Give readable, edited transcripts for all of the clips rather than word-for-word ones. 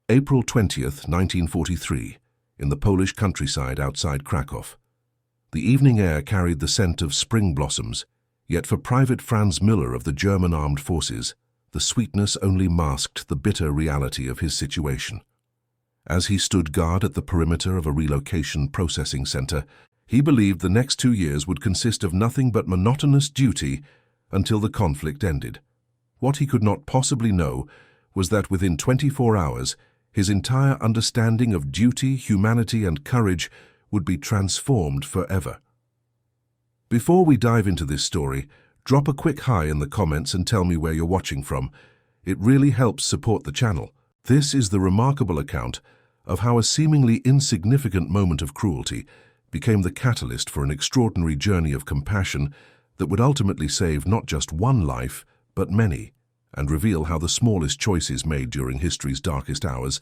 April 20th, 1943, in the Polish countryside outside Krakow. The evening air carried the scent of spring blossoms, yet for Private Franz Müller of the German Armed Forces, the sweetness only masked the bitter reality of his situation. As he stood guard at the perimeter of a relocation processing center, he believed the next 2 years would consist of nothing but monotonous duty until the conflict ended. What he could not possibly know was that within 24 hours, his entire understanding of duty, humanity, and courage would be transformed forever. Before we dive into this story, drop a quick hi in the comments and tell me where you're watching from. It really helps support the channel. This is the remarkable account of how a seemingly insignificant moment of cruelty became the catalyst for an extraordinary journey of compassion that would ultimately save not just one life, but many, and reveal how the smallest choices made during history's darkest hours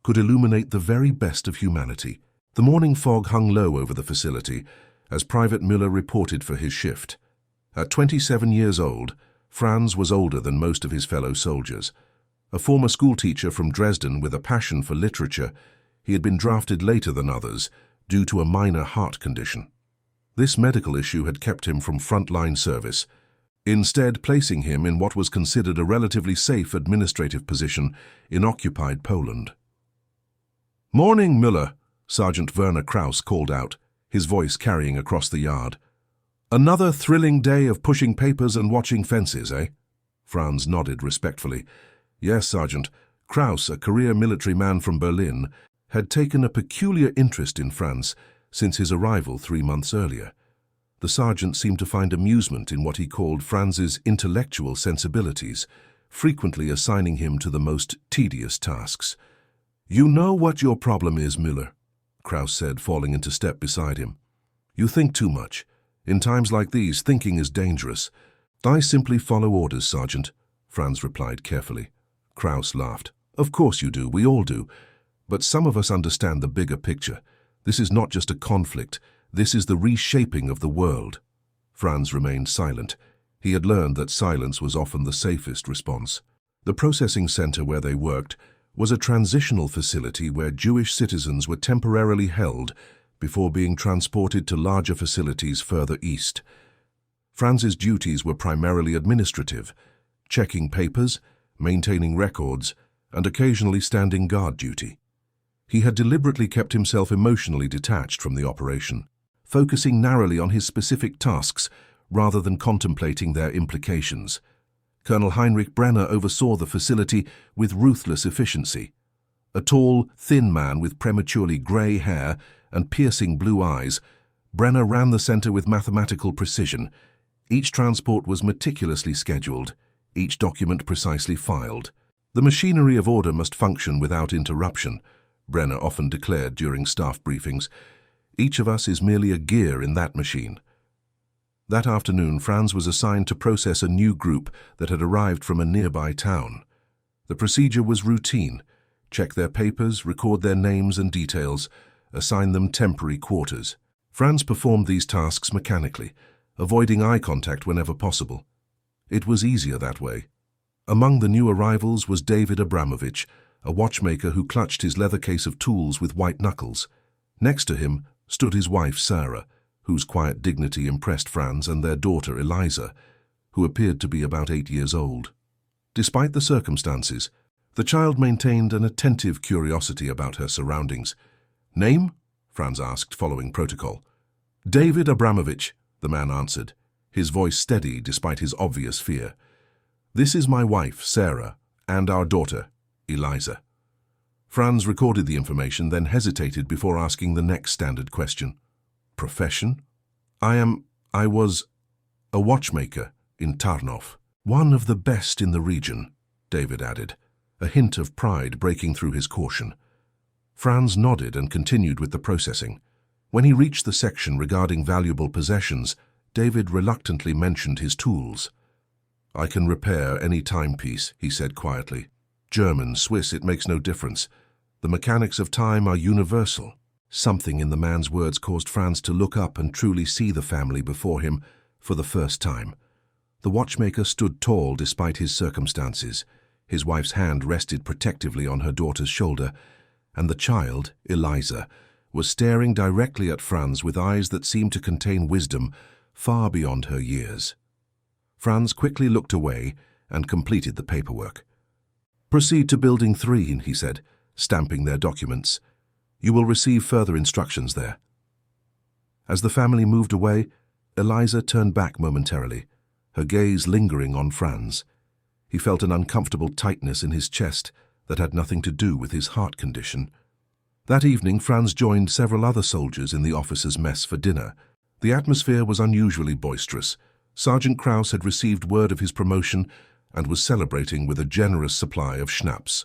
could illuminate the very best of humanity. The morning fog hung low over the facility as Private Müller reported for his shift. At 27 years old, Franz was older than most of his fellow soldiers. A former schoolteacher from Dresden with a passion for literature, he had been drafted later than others due to a minor heart condition. This medical issue had kept him from frontline service, instead placing him in what was considered a relatively safe administrative position in occupied Poland. "Morning, Müller," Sergeant Werner Kraus called out, his voice carrying across the yard. "Another thrilling day of pushing papers and watching fences, eh?" Franz nodded respectfully. Yes, Sergeant. Kraus, a career military man from Berlin, had taken a peculiar interest in Franz since his arrival 3 months earlier. The sergeant seemed to find amusement in what he called Franz's intellectual sensibilities, frequently assigning him to the most tedious tasks. "You know what your problem is, Müller," Kraus said, falling into step beside him. "You think too much. In times like these, thinking is dangerous." "I simply follow orders, Sergeant," Franz replied carefully. Kraus laughed. "Of course you do, we all do. But some of us understand the bigger picture. This is not just a conflict, this is the reshaping of the world." Franz remained silent. He had learned that silence was often the safest response. The processing center where they worked was a transitional facility where Jewish citizens were temporarily held before being transported to larger facilities further east. Franz's duties were primarily administrative, checking papers, maintaining records, and occasionally standing guard duty. He had deliberately kept himself emotionally detached from the operation, focusing narrowly on his specific tasks rather than contemplating their implications. Colonel Heinrich Brenner oversaw the facility with ruthless efficiency. A tall, thin man with prematurely grey hair and piercing blue eyes, Brenner ran the center with mathematical precision. Each transport was meticulously scheduled, each document precisely filed. "The machinery of order must function without interruption," Brenner often declared during staff briefings. "Each of us is merely a gear in that machine." That afternoon, Franz was assigned to process a new group that had arrived from a nearby town. The procedure was routine: check their papers, record their names and details, assign them temporary quarters. Franz performed these tasks mechanically, avoiding eye contact whenever possible. It was easier that way. Among the new arrivals was David Abramovich, a watchmaker who clutched his leather case of tools with white knuckles. Next to him stood his wife, Sarah, whose quiet dignity impressed Franz, and their daughter, Eliza, who appeared to be about 8 years old. Despite the circumstances, the child maintained an attentive curiosity about her surroundings. "Name?" Franz asked, following protocol. "David Abramovich," the man answered, his voice steady despite his obvious fear. "This is my wife, Sarah, and our daughter, Eliza." Franz recorded the information, then hesitated before asking the next standard question. "Profession?" I was a watchmaker in Tarnów. "One of the best in the region," David added, a hint of pride breaking through his caution. Franz nodded and continued with the processing. When he reached the section regarding valuable possessions, David reluctantly mentioned his tools. "I can repair any timepiece," he said quietly. "German, Swiss, it makes no difference. The mechanics of time are universal." Something in the man's words caused Franz to look up and truly see the family before him for the first time. The watchmaker stood tall despite his circumstances, His wife's hand rested protectively on her daughter's shoulder, and the child, Eliza, was staring directly at Franz with eyes that seemed to contain wisdom far beyond her years. Franz quickly looked away and completed the paperwork. "Proceed to Building 3, he said, stamping their documents. "You will receive further instructions there." As the family moved away, Eliza turned back momentarily, her gaze lingering on Franz. He felt an uncomfortable tightness in his chest that had nothing to do with his heart condition. That evening, Franz joined several other soldiers in the officers' mess for dinner. The atmosphere was unusually boisterous. Sergeant Kraus had received word of his promotion and was celebrating with a generous supply of schnapps.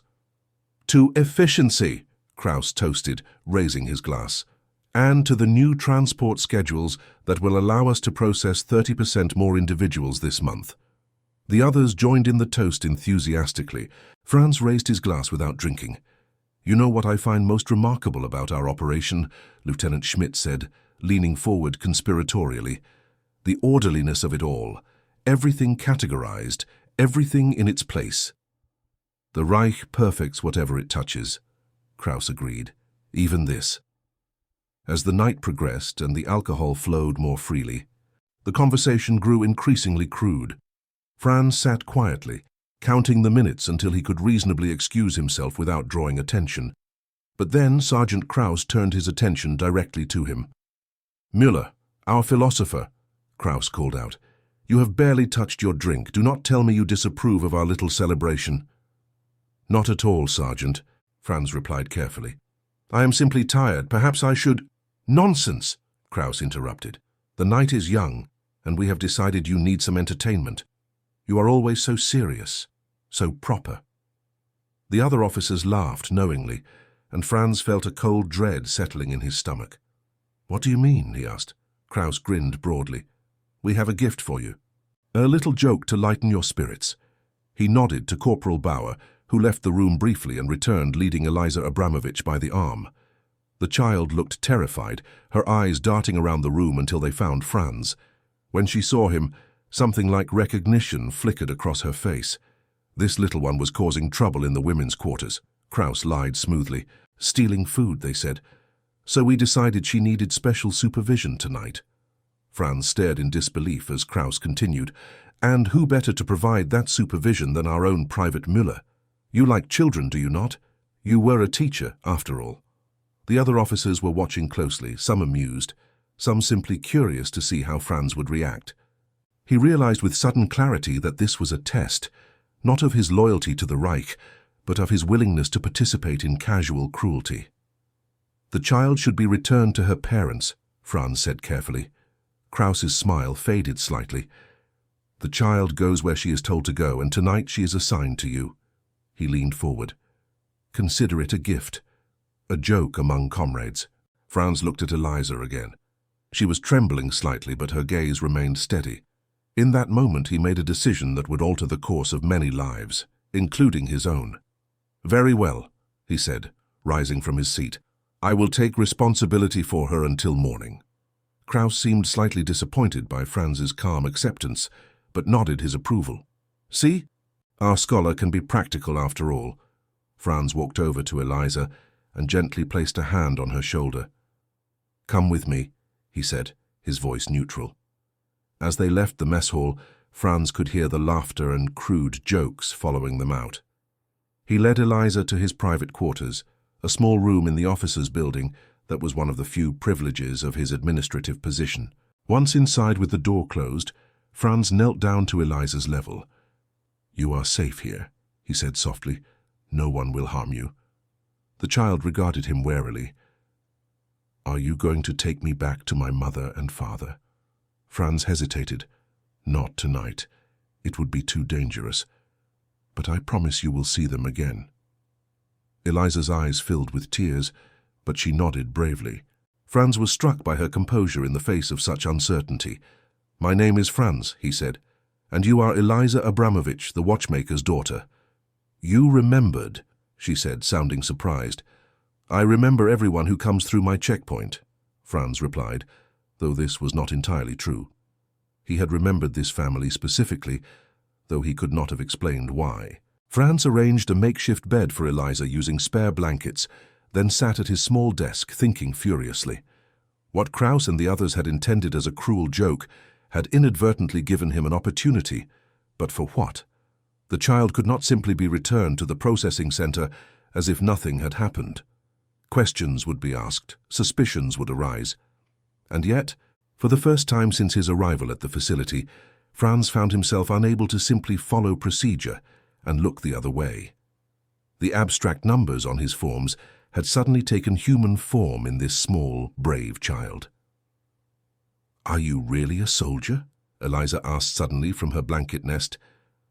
"To efficiency," Kraus toasted, raising his glass, "and to the new transport schedules that will allow us to process 30% more individuals this month." The others joined in the toast enthusiastically. Franz raised his glass without drinking. "You know what I find most remarkable about our operation?" Lieutenant Schmidt said, leaning forward conspiratorially. "The orderliness of it all. Everything categorized, everything in its place." "The Reich perfects whatever it touches," Kraus agreed. "Even this." As the night progressed and the alcohol flowed more freely, the conversation grew increasingly crude. Franz sat quietly, counting the minutes until he could reasonably excuse himself without drawing attention. But then Sergeant Kraus turned his attention directly to him. "Müller, our philosopher," Kraus called out. "You have barely touched your drink. Do not tell me you disapprove of our little celebration." "Not at all, Sergeant," Franz replied carefully. "I am simply tired. Perhaps I should—" "Nonsense," Kraus interrupted. "The night is young, and we have decided you need some entertainment. You are always so serious, so proper." The other officers laughed knowingly, and Franz felt a cold dread settling in his stomach. "What do you mean?" he asked. Kraus grinned broadly. "We have a gift for you. A little joke to lighten your spirits." He nodded to Corporal Bauer, who left the room briefly and returned leading Eliza Abramovich by the arm. The child looked terrified, her eyes darting around the room until they found Franz. When she saw him, something like recognition flickered across her face. This little one was causing trouble in the women's quarters. Kraus lied smoothly. "Stealing food," they said. "So we decided she needed special supervision tonight." Franz stared in disbelief as Kraus continued. "And who better to provide that supervision than our own Private Müller? You like children, do you not? You were a teacher, after all." The other officers were watching closely, some amused, some simply curious to see how Franz would react. He realized with sudden clarity that this was a test, not of his loyalty to the Reich, but of his willingness to participate in casual cruelty. "The child should be returned to her parents," Franz said carefully. Kraus's smile faded slightly. "The child goes where she is told to go, and tonight she is assigned to you." He leaned forward. "Consider it a gift, a joke among comrades." Franz looked at Eliza again. She was trembling slightly, but her gaze remained steady. In that moment he made a decision that would alter the course of many lives, including his own. "Very well," he said, rising from his seat. "I will take responsibility for her until morning." Kraus seemed slightly disappointed by Franz's calm acceptance, but nodded his approval. "See? Our scholar can be practical after all." Franz walked over to Eliza and gently placed a hand on her shoulder. "Come with me," he said, his voice neutral. As they left the mess hall, Franz could hear the laughter and crude jokes following them out. He led Eliza to his private quarters, a small room in the officers' building that was one of the few privileges of his administrative position. Once inside with the door closed, Franz knelt down to Eliza's level. "You are safe here," he said softly. "No one will harm you." The child regarded him warily. "Are you going to take me back to my mother and father?" Franz hesitated. "Not tonight. It would be too dangerous. But I promise you will see them again." Eliza's eyes filled with tears, but she nodded bravely. Franz was struck by her composure in the face of such uncertainty. "My name is Franz," he said, "and you are Eliza Abramovich, the watchmaker's daughter." "You remembered," she said, sounding surprised. "I remember everyone who comes through my checkpoint," Franz replied, though this was not entirely true. He had remembered this family specifically, though he could not have explained why. Franz arranged a makeshift bed for Eliza using spare blankets, then sat at his small desk thinking furiously. What Kraus and the others had intended as a cruel joke had inadvertently given him an opportunity, but for what? The child could not simply be returned to the processing center as if nothing had happened. Questions would be asked, suspicions would arise. And yet, for the first time since his arrival at the facility, Franz found himself unable to simply follow procedure and look the other way. The abstract numbers on his forms had suddenly taken human form in this small, brave child. "Are you really a soldier?" Eliza asked suddenly from her blanket nest.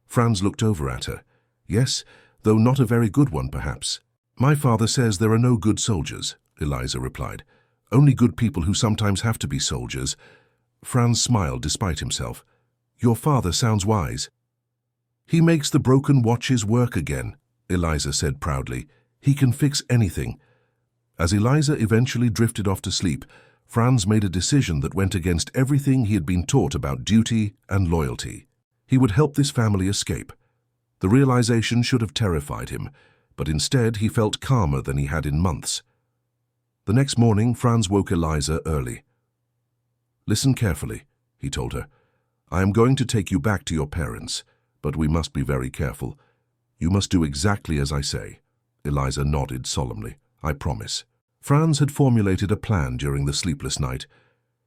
Franz looked over at her. "Yes, though not a very good one, perhaps." "My father says there are no good soldiers," Eliza replied. "Only good people who sometimes have to be soldiers." Franz smiled despite himself. "Your father sounds wise." "He makes the broken watches work again," Eliza said proudly. "He can fix anything." As Eliza eventually drifted off to sleep, Franz made a decision that went against everything he had been taught about duty and loyalty. He would help this family escape. The realization should have terrified him, but instead he felt calmer than he had in months. The next morning, Franz woke Eliza early. "Listen carefully," he told her. "I am going to take you back to your parents, but we must be very careful. You must do exactly as I say." Eliza nodded solemnly. "I promise." Franz had formulated a plan during the sleepless night.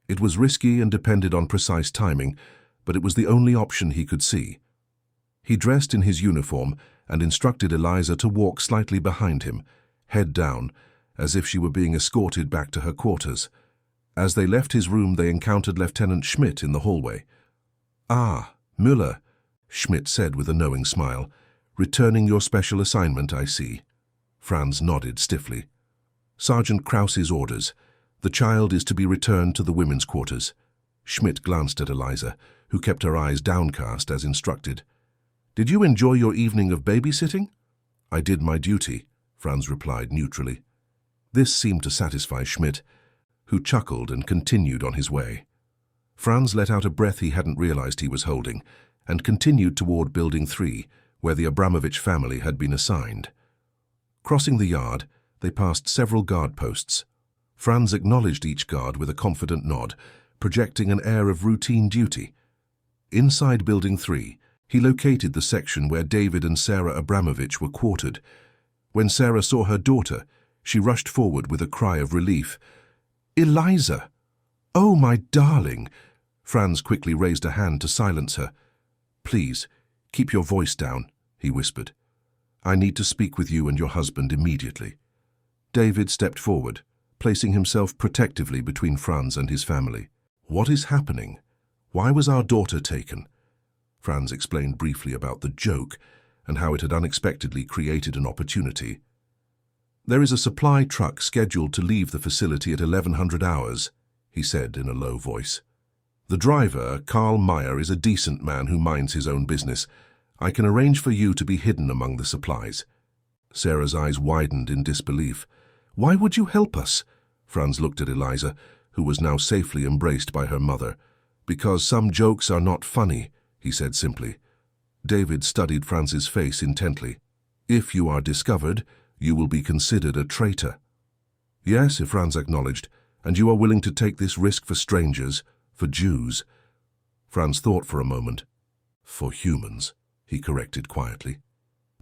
It was risky and depended on precise timing, but it was the only option he could see. He dressed in his uniform and instructed Eliza to walk slightly behind him, head down, as if she were being escorted back to her quarters. As they left his room, they encountered Lieutenant Schmidt in the hallway. "Ah, Müller," Schmidt said with a knowing smile. "Returning your special assignment, I see." Franz nodded stiffly. "Sergeant Kraus's orders. The child is to be returned to the women's quarters." Schmidt glanced at Eliza, who kept her eyes downcast as instructed. "Did you enjoy your evening of babysitting?" "I did my duty," Franz replied neutrally. This seemed to satisfy Schmidt, who chuckled and continued on his way. Franz let out a breath he hadn't realized he was holding and continued toward Building 3, where the Abramovich family had been assigned. Crossing the yard, they passed several guard posts. Franz acknowledged each guard with a confident nod, projecting an air of routine duty. Inside Building 3, he located the section where David and Sarah Abramovich were quartered. When Sarah saw her daughter, she rushed forward with a cry of relief. "Eliza! Oh, my darling!" Franz quickly raised a hand to silence her. "Please, keep your voice down," he whispered. "I need to speak with you and your husband immediately." David stepped forward, placing himself protectively between Franz and his family. "What is happening? Why was our daughter taken?" Franz explained briefly about the joke and how it had unexpectedly created an opportunity. "There is a supply truck scheduled to leave the facility at 1100 hours, he said in a low voice. "The driver, Karl Meyer, is a decent man who minds his own business. I can arrange for you to be hidden among the supplies." Sarah's eyes widened in disbelief. "Why would you help us?" Franz looked at Eliza, who was now safely embraced by her mother. "Because some jokes are not funny," he said simply. David studied Franz's face intently. "If you are discovered, you will be considered a traitor." "Yes," Franz acknowledged, "and you are willing to take this risk for strangers, for Jews." Franz thought for a moment. "For humans," he corrected quietly.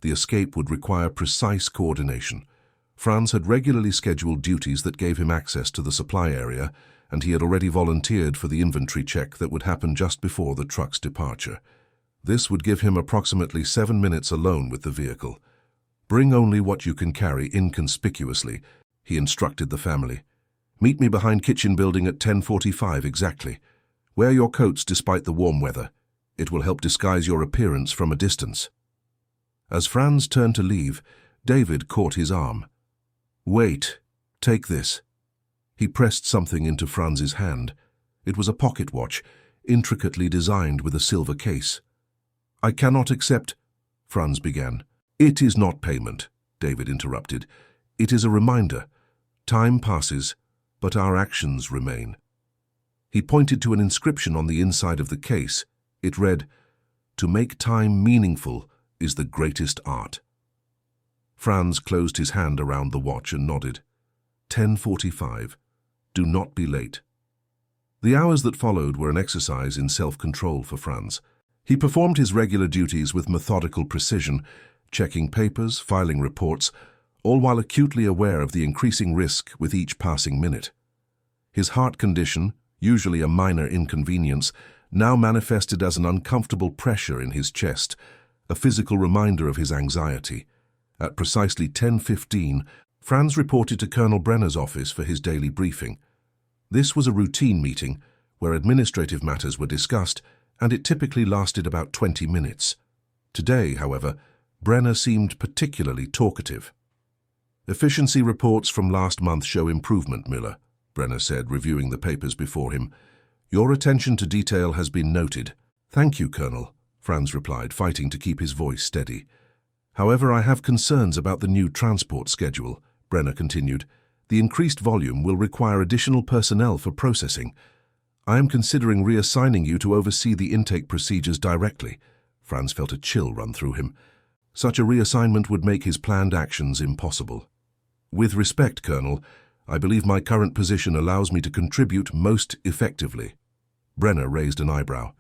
The escape would require precise coordination. Franz had regularly scheduled duties that gave him access to the supply area, and he had already volunteered for the inventory check that would happen just before the truck's departure. This would give him approximately 7 minutes alone with the vehicle. "Bring only what you can carry inconspicuously," he instructed the family. "Meet me behind kitchen building at 10:45 exactly. Wear your coats despite the warm weather. It will help disguise your appearance from a distance." As Franz turned to leave, David caught his arm. "Wait, take this." He pressed something into Franz's hand. It was a pocket watch, intricately designed with a silver case. "I cannot accept," Franz began. "It is not payment," David interrupted. "It is a reminder. Time passes, but our actions remain." He pointed to an inscription on the inside of the case. It read, "To make time meaningful, is the greatest art. Franz closed his hand around the watch and nodded. 10:45. Do not be late. The hours that followed were an exercise in self-control for Franz. He performed his regular duties with methodical precision, checking papers, filing reports, all while acutely aware of the increasing risk with each passing minute. His heart condition, usually a minor inconvenience, now manifested as an uncomfortable pressure in his chest, a physical reminder of his anxiety. At precisely 10:15, Franz reported to Colonel Brenner's office for his daily briefing. This was a routine meeting where administrative matters were discussed, and it typically lasted about 20 minutes. Today, however, Brenner seemed particularly talkative. "Efficiency reports from last month show improvement, Müller," Brenner said, reviewing the papers before him. "Your attention to detail has been noted." "Thank you, Colonel," Franz replied, fighting to keep his voice steady. "However, I have concerns about the new transport schedule," Brenner continued. "The increased volume will require additional personnel for processing. I am considering reassigning you to oversee the intake procedures directly." Franz felt a chill run through him. Such a reassignment would make his planned actions impossible. "With respect, Colonel, I believe my current position allows me to contribute most effectively." Brenner raised an eyebrow.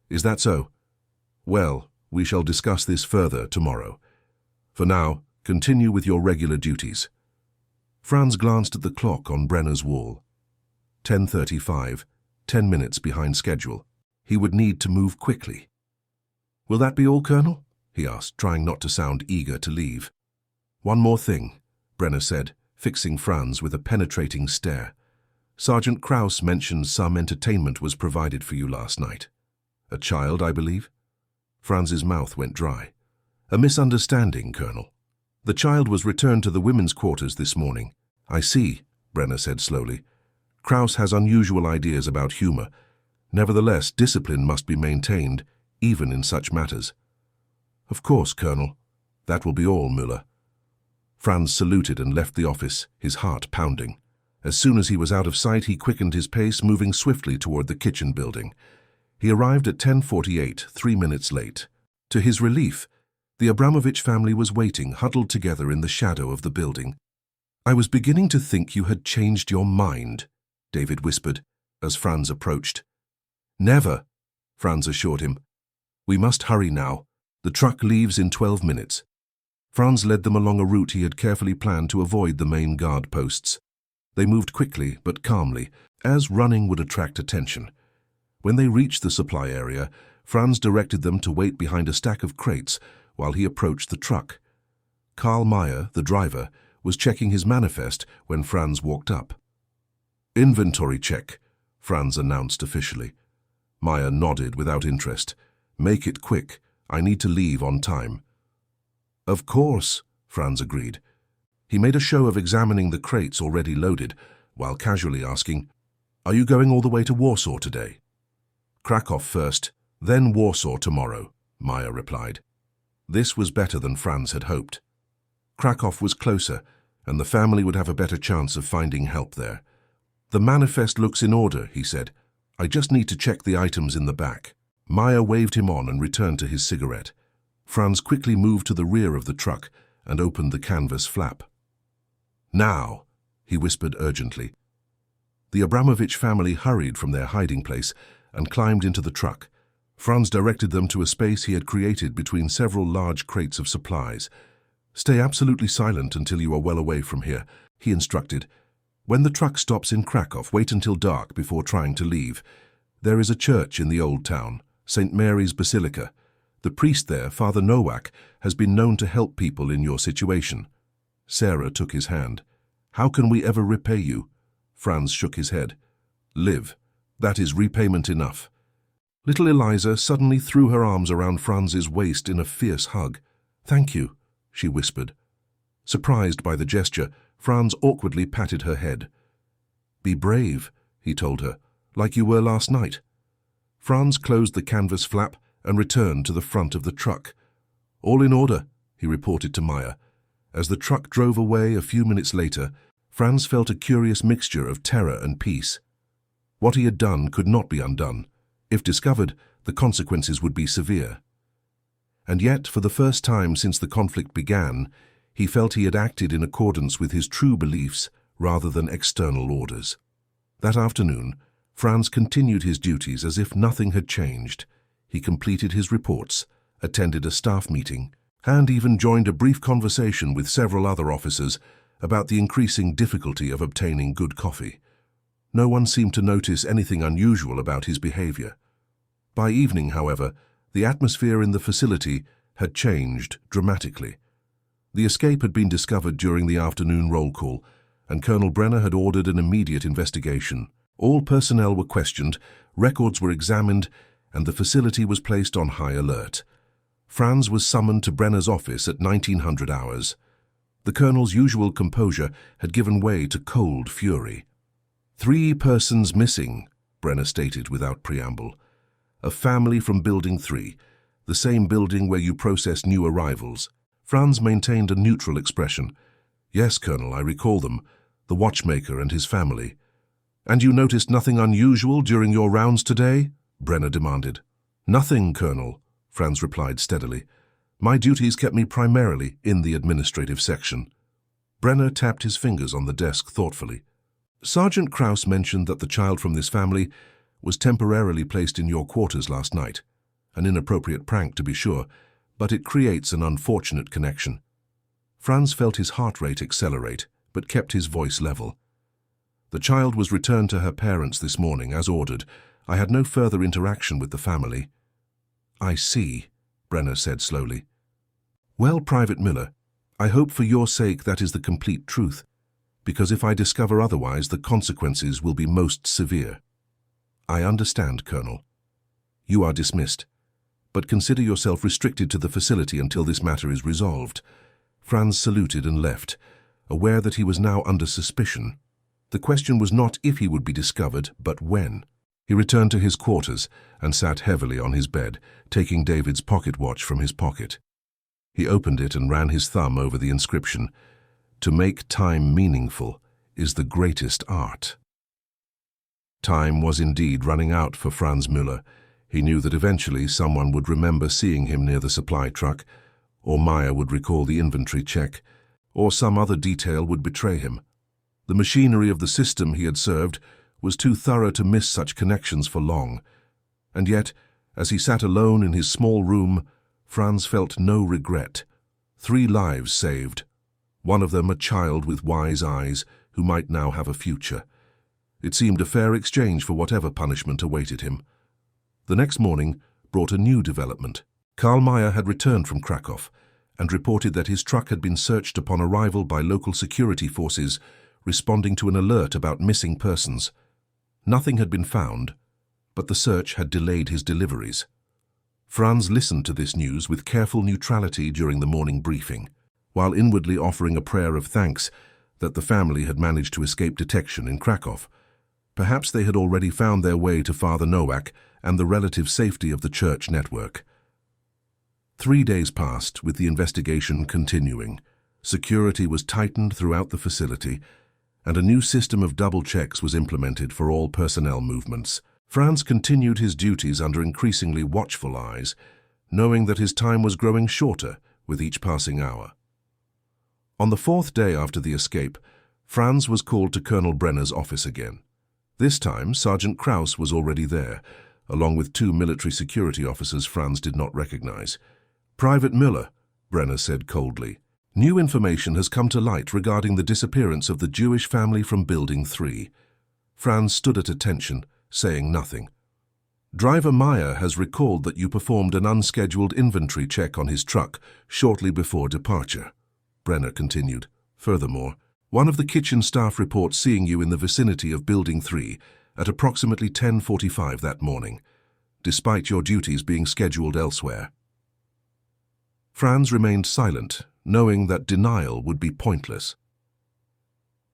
"Is that so? Well, we shall discuss this further tomorrow. For now, continue with your regular duties." Franz glanced at the clock on Brenner's wall. 10:35, 10 minutes behind schedule. He would need to move quickly. "Will that be all, Colonel?" he asked, trying not to sound eager to leave. "One more thing," Brenner said, fixing Franz with a penetrating stare. "Sergeant Kraus mentioned some entertainment was provided for you last night. A child, I believe?" Franz's mouth went dry. "A misunderstanding, Colonel. The child was returned to the women's quarters this morning." "I see," Brenner said slowly. "Kraus has unusual ideas about humor. Nevertheless, discipline must be maintained, even in such matters." "Of course, Colonel. That will be all, Müller." Franz saluted and left the office, his heart pounding. As soon as he was out of sight, he quickened his pace, moving swiftly toward the kitchen building. He arrived at 10:48, 3 minutes late. To his relief, the Abramovich family was waiting, huddled together in the shadow of the building. "I was beginning to think you had changed your mind," David whispered, as Franz approached. "Never," Franz assured him. "We must hurry now. The truck leaves in 12 minutes. Franz led them along a route he had carefully planned to avoid the main guard posts. They moved quickly but calmly, as running would attract attention. When they reached the supply area, Franz directed them to wait behind a stack of crates while he approached the truck. Karl Meyer, the driver, was checking his manifest when Franz walked up. "Inventory check," Franz announced officially. Meyer nodded without interest. "Make it quick. I need to leave on time." "Of course," Franz agreed. He made a show of examining the crates already loaded, while casually asking, "Are you going all the way to Warsaw today?" "Krakow first, then Warsaw tomorrow," Meyer replied. This was better than Franz had hoped. Krakow was closer, and the family would have a better chance of finding help there. "The manifest looks in order," he said. "I just need to check the items in the back." Meyer waved him on and returned to his cigarette. Franz quickly moved to the rear of the truck and opened the canvas flap. "Now," he whispered urgently. The Abramovich family hurried from their hiding place and climbed into the truck. Franz directed them to a space he had created between several large crates of supplies. "Stay absolutely silent until you are well away from here," he instructed. "When the truck stops in Krakow, wait until dark before trying to leave. There is a church in the old town, St. Mary's Basilica. The priest there, Father Nowak, has been known to help people in your situation." Sarah took his hand. "How can we ever repay you?" Franz shook his head. "Live. That is repayment enough." Little Eliza suddenly threw her arms around Franz's waist in a fierce hug. "Thank you," she whispered. Surprised by the gesture, Franz awkwardly patted her head. "Be brave," he told her, "like you were last night." Franz closed the canvas flap and returned to the front of the truck. "All in order," he reported to Meyer. As the truck drove away a few minutes later, Franz felt a curious mixture of terror and peace. What he had done could not be undone. If discovered, the consequences would be severe. And yet, for the first time since the conflict began, he felt he had acted in accordance with his true beliefs rather than external orders. That afternoon, Franz continued his duties as if nothing had changed. He completed his reports, attended a staff meeting, and even joined a brief conversation with several other officers about the increasing difficulty of obtaining good coffee. No one seemed to notice anything unusual about his behavior. By evening, however, the atmosphere in the facility had changed dramatically. The escape had been discovered during the afternoon roll call, and Colonel Brenner had ordered an immediate investigation. All personnel were questioned, records were examined, and the facility was placed on high alert. Franz was summoned to Brenner's office at 1900 hours. The colonel's usual composure had given way to cold fury. 3 persons missing, Brenner stated without preamble. A family from Building 3, the same building where you process new arrivals. Franz maintained a neutral expression. Yes, Colonel, I recall them, the watchmaker and his family. And you noticed nothing unusual during your rounds today? Brenner demanded. Nothing, Colonel, Franz replied steadily. My duties kept me primarily in the administrative section. Brenner tapped his fingers on the desk thoughtfully. Sergeant Kraus mentioned that the child from this family was temporarily placed in your quarters last night. An inappropriate prank, to be sure, but it creates an unfortunate connection. Franz felt his heart rate accelerate, but kept his voice level. The child was returned to her parents this morning, as ordered. I had no further interaction with the family. I see, Brenner said slowly. Well, Private Miller, I hope for your sake that is the complete truth, because if I discover otherwise, the consequences will be most severe. I understand, Colonel. You are dismissed, but consider yourself restricted to the facility until this matter is resolved. Franz saluted and left, aware that he was now under suspicion. The question was not if he would be discovered, but when. He returned to his quarters and sat heavily on his bed, taking David's pocket watch from his pocket. He opened it and ran his thumb over the inscription. To make time meaningful is the greatest art. Time was indeed running out for Franz Müller. He knew that eventually someone would remember seeing him near the supply truck, or Meyer would recall the inventory check, or some other detail would betray him. The machinery of the system he had served was too thorough to miss such connections for long. And yet, as he sat alone in his small room, Franz felt no regret. 3 lives saved. One of them a child with wise eyes who might now have a future. It seemed a fair exchange for whatever punishment awaited him. The next morning brought a new development. Karl Meyer had returned from Krakow and reported that his truck had been searched upon arrival by local security forces responding to an alert about missing persons. Nothing had been found, but the search had delayed his deliveries. Franz listened to this news with careful neutrality during the morning briefing, while inwardly offering a prayer of thanks that the family had managed to escape detection in Krakow. Perhaps they had already found their way to Father Nowak and the relative safety of the church network. 3 days passed, with the investigation continuing. Security was tightened throughout the facility, and a new system of double checks was implemented for all personnel movements. Franz continued his duties under increasingly watchful eyes, knowing that his time was growing shorter with each passing hour. On the 4th day after the escape, Franz was called to Colonel Brenner's office again. This time, Sergeant Kraus was already there, along with 2 military security officers Franz did not recognize. Private Müller, Brenner said coldly, new information has come to light regarding the disappearance of the Jewish family from Building 3. Franz stood at attention, saying nothing. Driver Meyer has recalled that you performed an unscheduled inventory check on his truck shortly before departure, Brenner continued. Furthermore, one of the kitchen staff reports seeing you in the vicinity of Building 3 at approximately 10:45 that morning, despite your duties being scheduled elsewhere. Franz remained silent, knowing that denial would be pointless.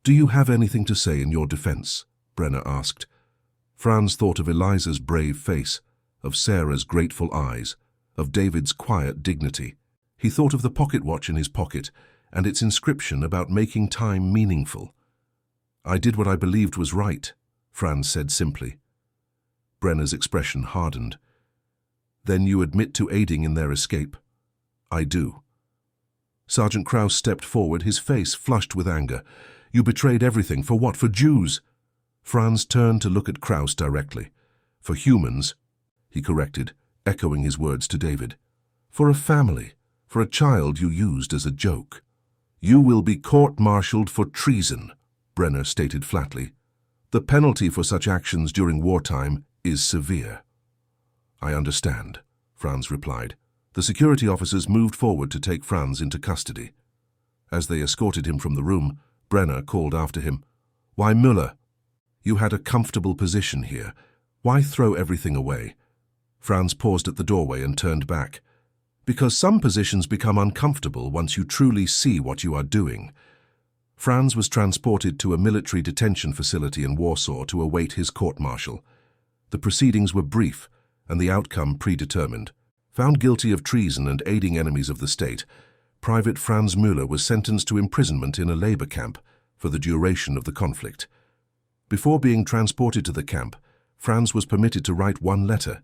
Do you have anything to say in your defense? Brenner asked. Franz thought of Eliza's brave face, of Sarah's grateful eyes, of David's quiet dignity. He thought of the pocket watch in his pocket and its inscription about making time meaningful. I did what I believed was right, Franz said simply. Brenner's expression hardened. Then you admit to aiding in their escape? I do. Sergeant Kraus stepped forward, his face flushed with anger. You betrayed everything. For what? For Jews? Franz turned to look at Kraus directly. For humans, he corrected, echoing his words to David. For a family, for a child you used as a joke. You will be court-martialed for treason, Brenner stated flatly. The penalty for such actions during wartime is severe. I understand, Franz replied. The security officers moved forward to take Franz into custody. As they escorted him from the room, Brenner called after him. Why, Müller? You had a comfortable position here. Why throw everything away? Franz paused at the doorway and turned back. Because some positions become uncomfortable once you truly see what you are doing. Franz was transported to a military detention facility in Warsaw to await his court-martial. The proceedings were brief and the outcome predetermined. Found guilty of treason and aiding enemies of the state, Private Franz Müller was sentenced to imprisonment in a labor camp for the duration of the conflict. Before being transported to the camp, Franz was permitted to write one letter.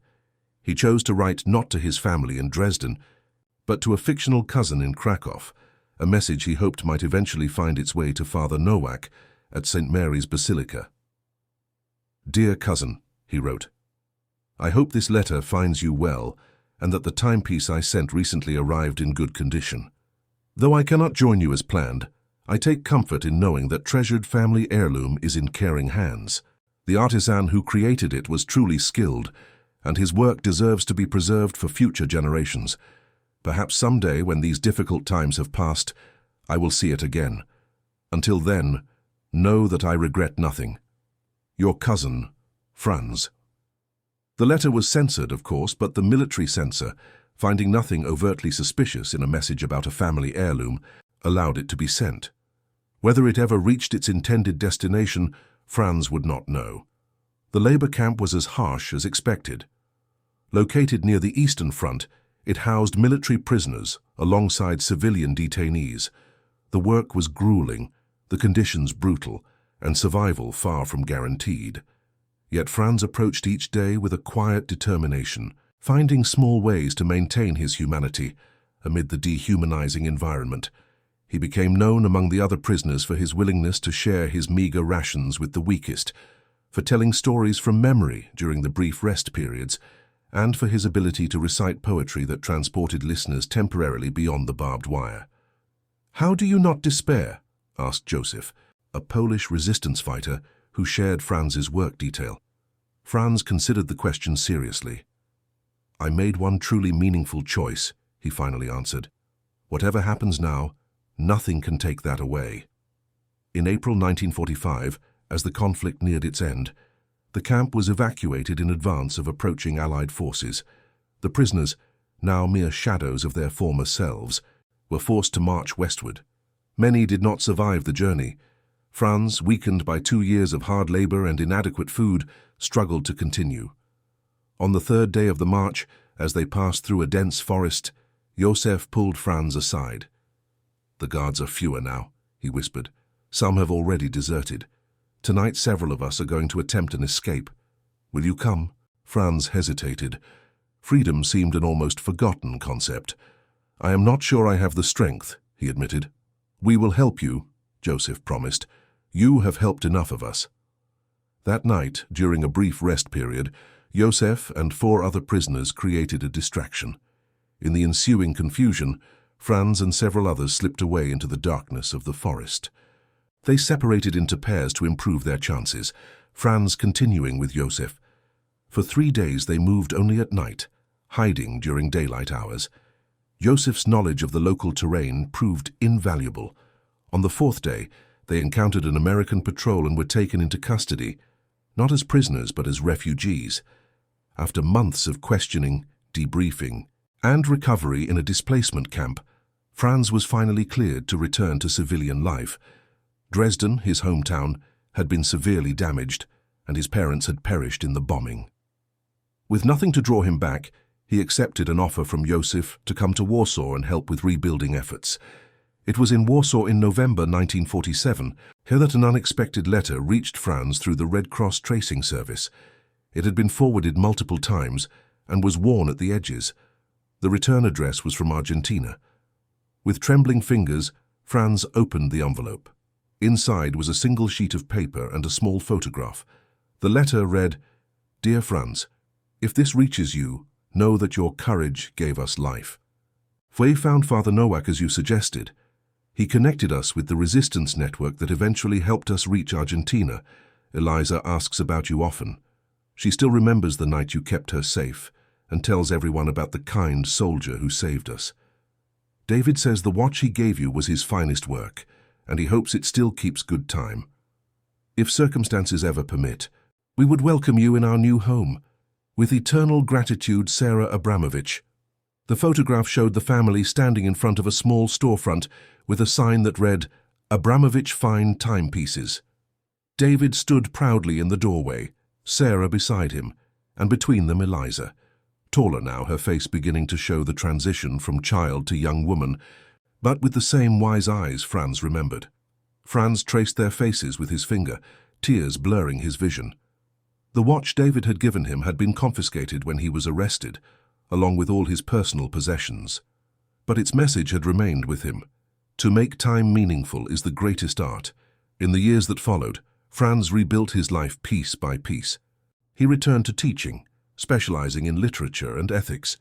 He chose to write not to his family in Dresden, but to a fictional cousin in Krakow, a message he hoped might eventually find its way to Father Nowak at St. Mary's Basilica. Dear cousin, he wrote, I hope this letter finds you well and that the timepiece I sent recently arrived in good condition. Though I cannot join you as planned, I take comfort in knowing that treasured family heirloom is in caring hands. The artisan who created it was truly skilled, and his work deserves to be preserved for future generations. Perhaps someday, when these difficult times have passed, I will see it again. Until then, know that I regret nothing. Your cousin, Franz. The letter was censored, of course, but the military censor, finding nothing overtly suspicious in a message about a family heirloom, allowed it to be sent. Whether it ever reached its intended destination, Franz would not know. The labor camp was as harsh as expected. Located near the Eastern Front, it housed military prisoners alongside civilian detainees. The work was grueling, the conditions brutal, and survival far from guaranteed. Yet Franz approached each day with a quiet determination, finding small ways to maintain his humanity amid the dehumanizing environment. He became known among the other prisoners for his willingness to share his meager rations with the weakest, for telling stories from memory during the brief rest periods, and for his ability to recite poetry that transported listeners temporarily beyond the barbed wire. How do you not despair? Asked Joseph, a Polish resistance fighter who shared Franz's work detail. Franz considered the question seriously. I made one truly meaningful choice, he finally answered. Whatever happens now, nothing can take that away. In April 1945, as the conflict neared its end, the camp was evacuated in advance of approaching Allied forces. The prisoners, now mere shadows of their former selves, were forced to march westward. Many did not survive the journey. Franz, weakened by 2 years of hard labor and inadequate food, struggled to continue. On the third day of the march, as they passed through a dense forest, Josef pulled Franz aside. The guards are fewer now, he whispered. Some have already deserted. Tonight several of us are going to attempt an escape. Will you come? Franz hesitated. Freedom seemed an almost forgotten concept. I am not sure I have the strength, he admitted. We will help you, Joseph promised. You have helped enough of us. That night, during a brief rest period, Josef and 4 other prisoners created a distraction. In the ensuing confusion, Franz and several others slipped away into the darkness of the forest. They separated into pairs to improve their chances, Franz continuing with Josef. For 3 days they moved only at night, hiding during daylight hours. Josef's knowledge of the local terrain proved invaluable. On the 4th day, they encountered an American patrol and were taken into custody, not as prisoners but as refugees. After months of questioning, debriefing, and recovery in a displacement camp, Franz was finally cleared to return to civilian life. Dresden, his hometown, had been severely damaged, and his parents had perished in the bombing. With nothing to draw him back, he accepted an offer from Josef to come to Warsaw and help with rebuilding efforts. It was in Warsaw in November 1947 here that an unexpected letter reached Franz through the Red Cross tracing service. It had been forwarded multiple times and was worn at the edges. The return address was from Argentina. With trembling fingers, Franz opened the envelope. Inside was a single sheet of paper and a small photograph. The letter read, "Dear Franz, if this reaches you, know that your courage gave us life. We found Father Nowak as you suggested. He connected us with the resistance network that eventually helped us reach Argentina. Eliza asks about you often. She still remembers the night you kept her safe and tells everyone about the kind soldier who saved us. David says the watch he gave you was his finest work, and he hopes it still keeps good time. If circumstances ever permit, we would welcome you in our new home. With eternal gratitude, Sarah Abramovich." The photograph showed the family standing in front of a small storefront with a sign that read, "Abramovich Fine Timepieces." David stood proudly in the doorway, Sarah beside him, and between them Eliza. Taller now, her face beginning to show the transition from child to young woman, but with the same wise eyes Franz remembered. Franz traced their faces with his finger, tears blurring his vision. The watch David had given him had been confiscated when he was arrested, along with all his personal possessions. But its message had remained with him. To make time meaningful is the greatest art. In the years that followed, Franz rebuilt his life piece by piece. He returned to teaching, specializing in literature and ethics.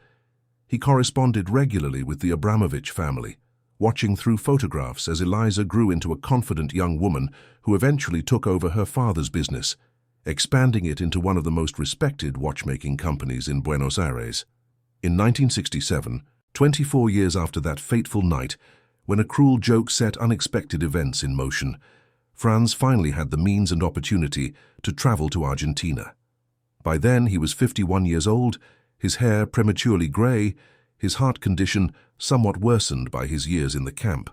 He corresponded regularly with the Abramovich family, watching through photographs as Eliza grew into a confident young woman who eventually took over her father's business, expanding it into one of the most respected watchmaking companies in Buenos Aires. In 1967, 24 years after that fateful night, when a cruel joke set unexpected events in motion, Franz finally had the means and opportunity to travel to Argentina. By then he was 51 years old, his hair prematurely grey, his heart condition somewhat worsened by his years in the camp.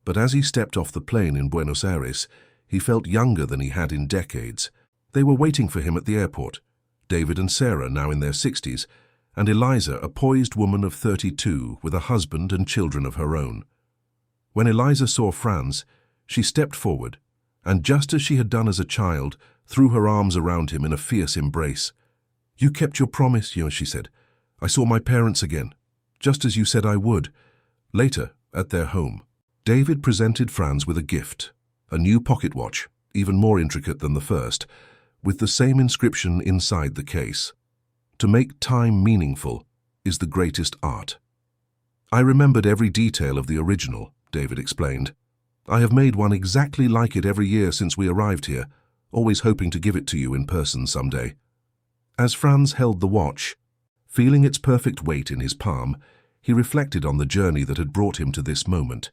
But as he stepped off the plane in Buenos Aires, he felt younger than he had in decades. They were waiting for him at the airport, David and Sarah now in their 60s, and Eliza, a poised woman of 32 with a husband and children of her own. When Eliza saw Franz, she stepped forward, and just as she had done as a child, threw her arms around him in a fierce embrace. "You kept your promise," she said. "I saw my parents again, just as you said I would." Later, at their home, David presented Franz with a gift, a new pocket watch, even more intricate than the first, with the same inscription inside the case. "To make time meaningful is the greatest art." "I remembered every detail of the original," David explained. "I have made one exactly like it every year since we arrived here, always hoping to give it to you in person someday." As Franz held the watch, feeling its perfect weight in his palm, he reflected on the journey that had brought him to this moment.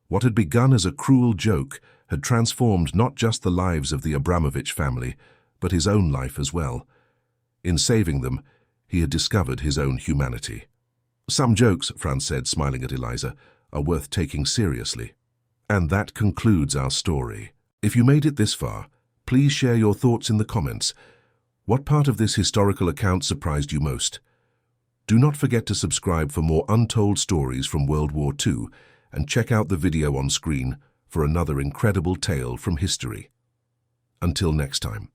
What had begun as a cruel joke had transformed not just the lives of the Abramovich family, but his own life as well. In saving them, he had discovered his own humanity. "Some jokes," Franz said, smiling at Eliza, "are worth taking seriously." And that concludes our story. If you made it this far, please share your thoughts in the comments. What part of this historical account surprised you most? Do not forget to subscribe for more untold stories from World War II and check out the video on screen for another incredible tale from history. Until next time.